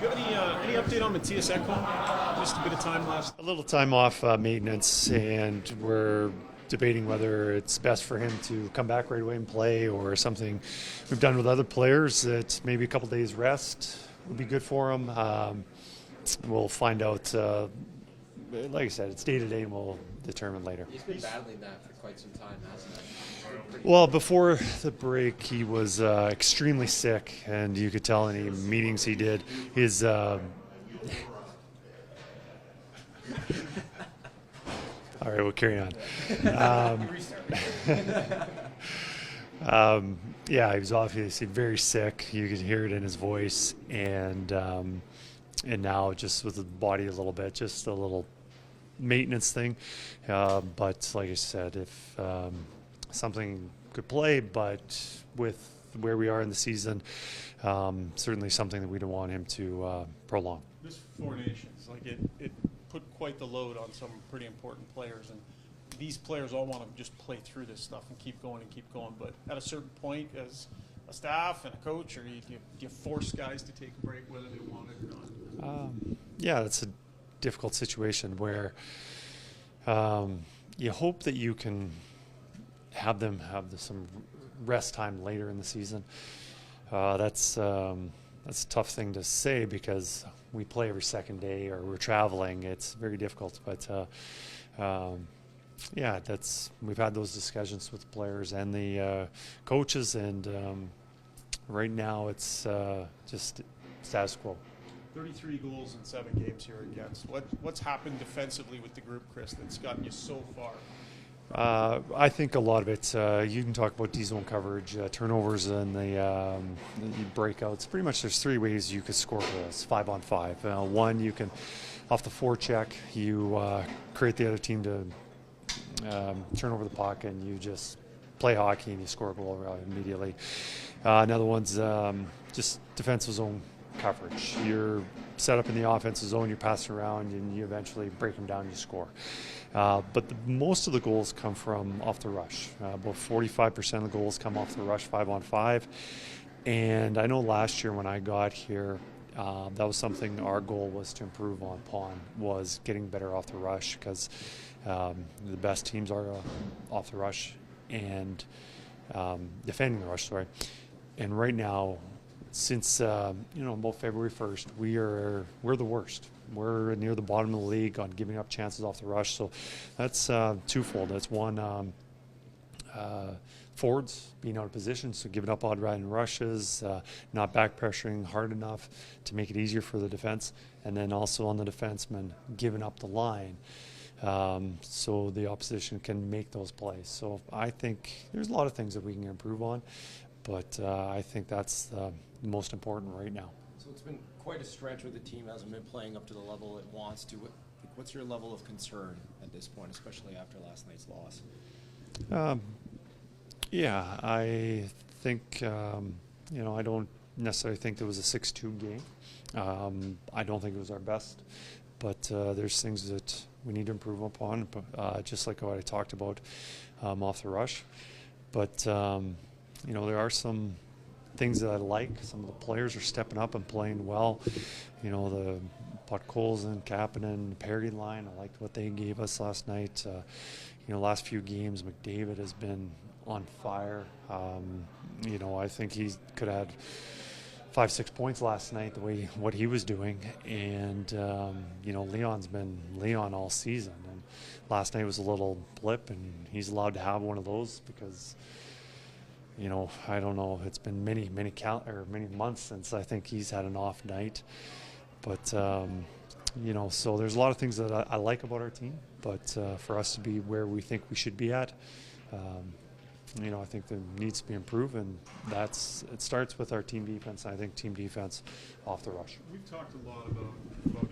You got any update on Mattias Ekholm? Just a bit of time last. A little time off maintenance, and we're debating whether it's best for him to come back right away and play, or something we've done with other players that maybe a couple days rest would be good for him. We'll find out. Like I said, it's day to day, and we'll determine later. He's been battling that for quite some time, hasn't he? Well, before the break, he was extremely sick, and you could tell any meetings he did. His all right, we'll carry on. Yeah, he was obviously very sick. You could hear it in his voice, and now just with the body a little bit, just a little maintenance thing. But like I said, if something could play, but with where we are in the season, certainly something that we don't want him to prolong. This Four Nations, like it put quite the load on some pretty important players, and these players all want to just play through this stuff and keep going. But at a certain point, as a staff and a coach, or do you force guys to take a break whether they want it or not? Yeah, that's a difficult situation where you hope that you can have them have some rest time later in the season. That's a tough thing to say because we play every second day or we're traveling. It's very difficult, but yeah, we've had those discussions with the players and the coaches, and right now it's just status quo. 33 goals in 7 games here against. What's happened defensively with the group, Kris, that's gotten you so far? I think a lot of it, you can talk about D-zone coverage, turnovers, and the breakouts. Pretty much there's 3 ways you could score for us, 5-on-5. One, you can, off the forecheck, you create the other team to turn over the puck, and you just play hockey and you score a goal immediately. Another one's just defensive zone coverage. You're set up in the offensive zone, you pass around, and you eventually break them down, you score. But most of the goals come from off the rush. About 45% of the goals come off the rush, 5-on-5. And I know last year when I got here, that was something our goal was to improve on, was getting better off the rush, because the best teams are off the rush and defending the rush, sorry. And right now, since about February 1st, we're the worst. We're near the bottom of the league on giving up chances off the rush. So that's twofold. That's one, forwards being out of position, so giving up odd riding rushes, not back pressuring hard enough to make it easier for the defense, and then also on the defenseman giving up the line so the opposition can make those plays. So I think there's a lot of things that we can improve on, but I think that's most important right now. So it's been quite a stretch where the team hasn't been playing up to the level it wants to. What's your level of concern at this point, especially after last night's loss? Yeah, I think, I don't necessarily think there was a 6-2 game. I don't think it was our best, but there's things that we need to improve upon, just like what I talked about off the rush. But, there are some things that I like. Some of the players are stepping up and playing well. The Potcoles and Kapanen, Perry line, I liked what they gave us last night. Last few games, McDavid has been on fire. I think he could have had 5-6 points last night, what he was doing. And, Leon's been Leon all season. And last night was a little blip, and he's allowed to have one of those because I don't know. It's been many months since I think he's had an off night. But so there's a lot of things that I like about our team. But for us to be where we think we should be at, I think there needs to be improved, and it starts with our team defense. And I think team defense off the rush. We've talked a lot about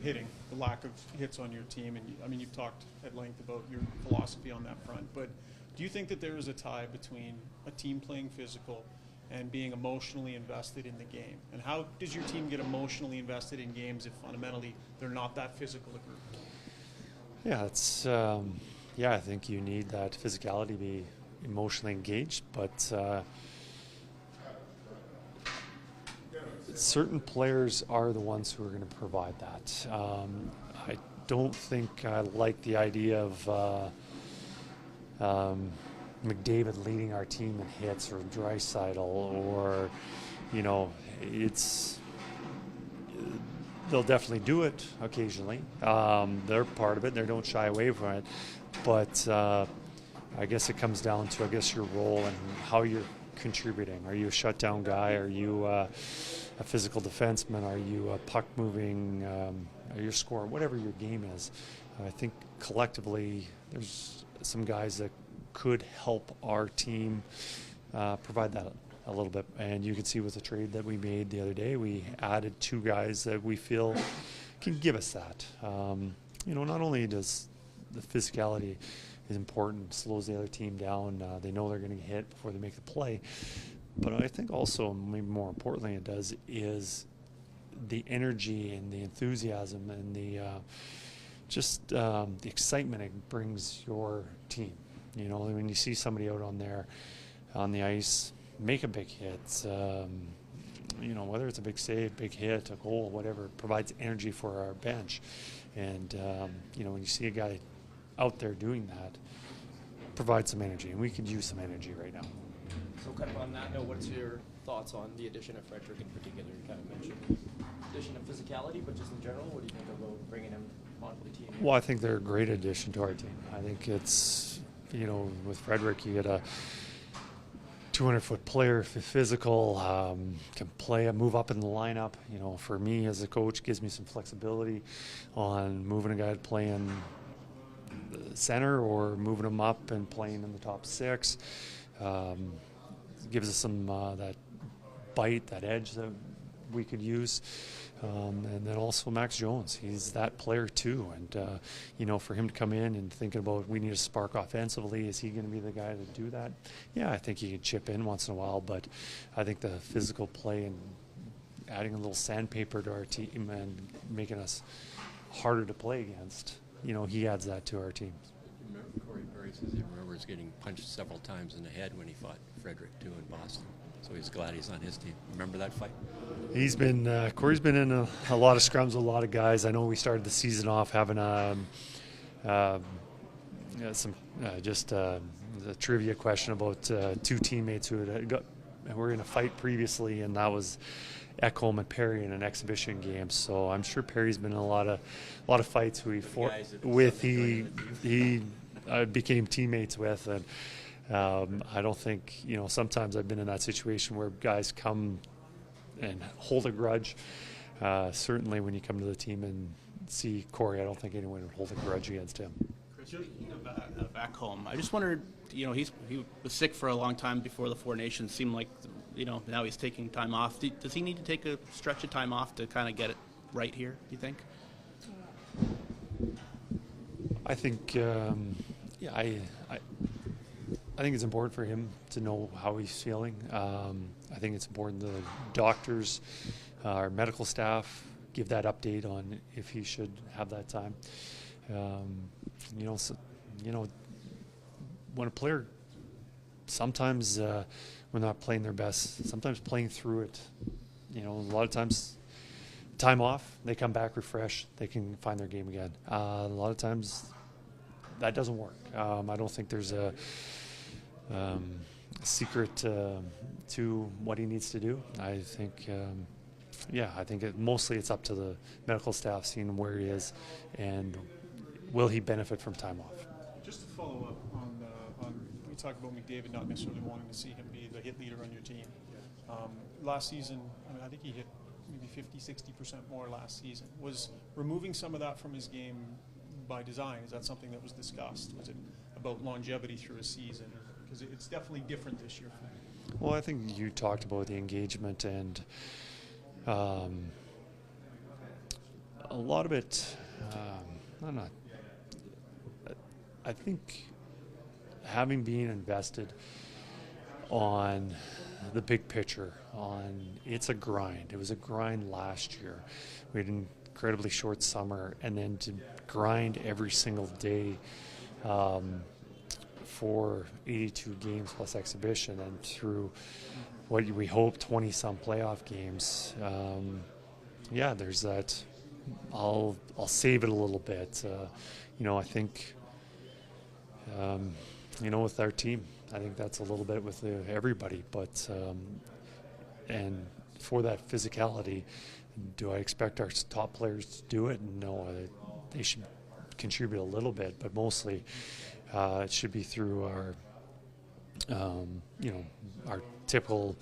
hitting, the lack of hits on your team, and you've talked at length about your philosophy on that front. But do you think that there is a tie between a team playing physical and being emotionally invested in the game? And how does your team get emotionally invested in games if fundamentally they're not that physical a group? Yeah, I think you need that physicality to be emotionally engaged, but certain players are the ones who are going to provide that. I don't think I like the idea of McDavid leading our team in hits, or Draisaitl, or they'll definitely do it occasionally. They're part of it. They don't shy away from it. But I guess it comes down to your role and how you're contributing. Are you a shutdown guy? Are you a physical defenseman? Are you a puck moving? Are you a scorer? Whatever your game is, I think collectively there's some guys that could help our team provide that a little bit. And you can see with the trade that we made the other day, we added 2 guys that we feel can give us that. Not only does the physicality is important, slows the other team down, they know they're going to get hit before they make the play, but I think also, maybe more importantly, it does is the energy and the enthusiasm and the excitement it brings your team. When you see somebody out on the ice make a big hit, whether it's a big save, big hit, a goal, whatever, it provides energy for our bench. And when you see a guy out there doing that, provides some energy, and we could use some energy right now. So kind of on that note, what's your thoughts on the addition of Frederic in particular? You kind of mentioned addition of physicality, but just in general, what do you think about bringing him onto the team? Well, I think they're a great addition to our team. I think it's, with Frederic, you get a 200-foot player, physical, can play, move up in the lineup. For me as a coach, gives me some flexibility on moving a guy to play in the center or moving him up and playing in the top 6. Gives us some that bite, that edge that we could use. And then also Max Jones, he's that player too. And, for him to come in and thinking about we need a spark offensively, is he going to be the guy to do that? Yeah, I think he could chip in once in a while, but I think the physical play and adding a little sandpaper to our team and making us harder to play against, he adds that to our team. Corey Perry says he remembers getting punched several times in the head when he fought Frederic too in Boston. So he's glad he's on his team. Remember that fight? Corey's been in a lot of scrums with a lot of guys. I know we started the season off having a trivia question about 2 teammates who were in a fight previously, and that was Ekholm and Perry in an exhibition game. So I'm sure Perry's been in a lot of fights who he became teammates with, and I don't think, sometimes I've been in that situation where guys come and hold a grudge. Certainly when you come to the team and see Corey, I don't think anyone would hold a grudge against him. Kris, speaking of Ekholm, I just wondered, he was sick for a long time before the Four Nations. Seemed like, now he's taking time off. Does he need to take a stretch of time off to kind of get it right here, do you think? I think, I think it's important for him to know how he's feeling. I think it's important the doctors, our medical staff, give that update on if he should have that time. When a player, sometimes when not playing their best, sometimes playing through it, a lot of times time off, they come back refreshed, they can find their game again. A lot of times that doesn't work. I don't think there's a secret to what he needs to do. I think, mostly it's up to the medical staff seeing where he is and will he benefit from time off. Just to follow up on we talked about McDavid not necessarily wanting to see him be the hit leader on your team. Last season, I think he hit maybe 50-60% more last season. Was removing some of that from his game by design? Is that something that was discussed? Was it about longevity through a season? Because it's definitely different this year for me. Well, I think you talked about the engagement, and a lot of it, I think having been invested on the big picture, it's a grind. It was a grind last year. We had an incredibly short summer, and then to grind every single day for 82 games plus exhibition and through what we hope 20-some playoff games. Yeah, there's that. I'll save it a little bit. I think with our team, I think that's a little bit with everybody. But and for that physicality, do I expect our top players to do it? No, they should contribute a little bit, but mostly it should be through our our typical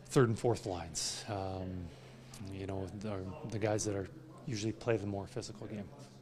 third and fourth lines. The guys that are usually play the more physical game.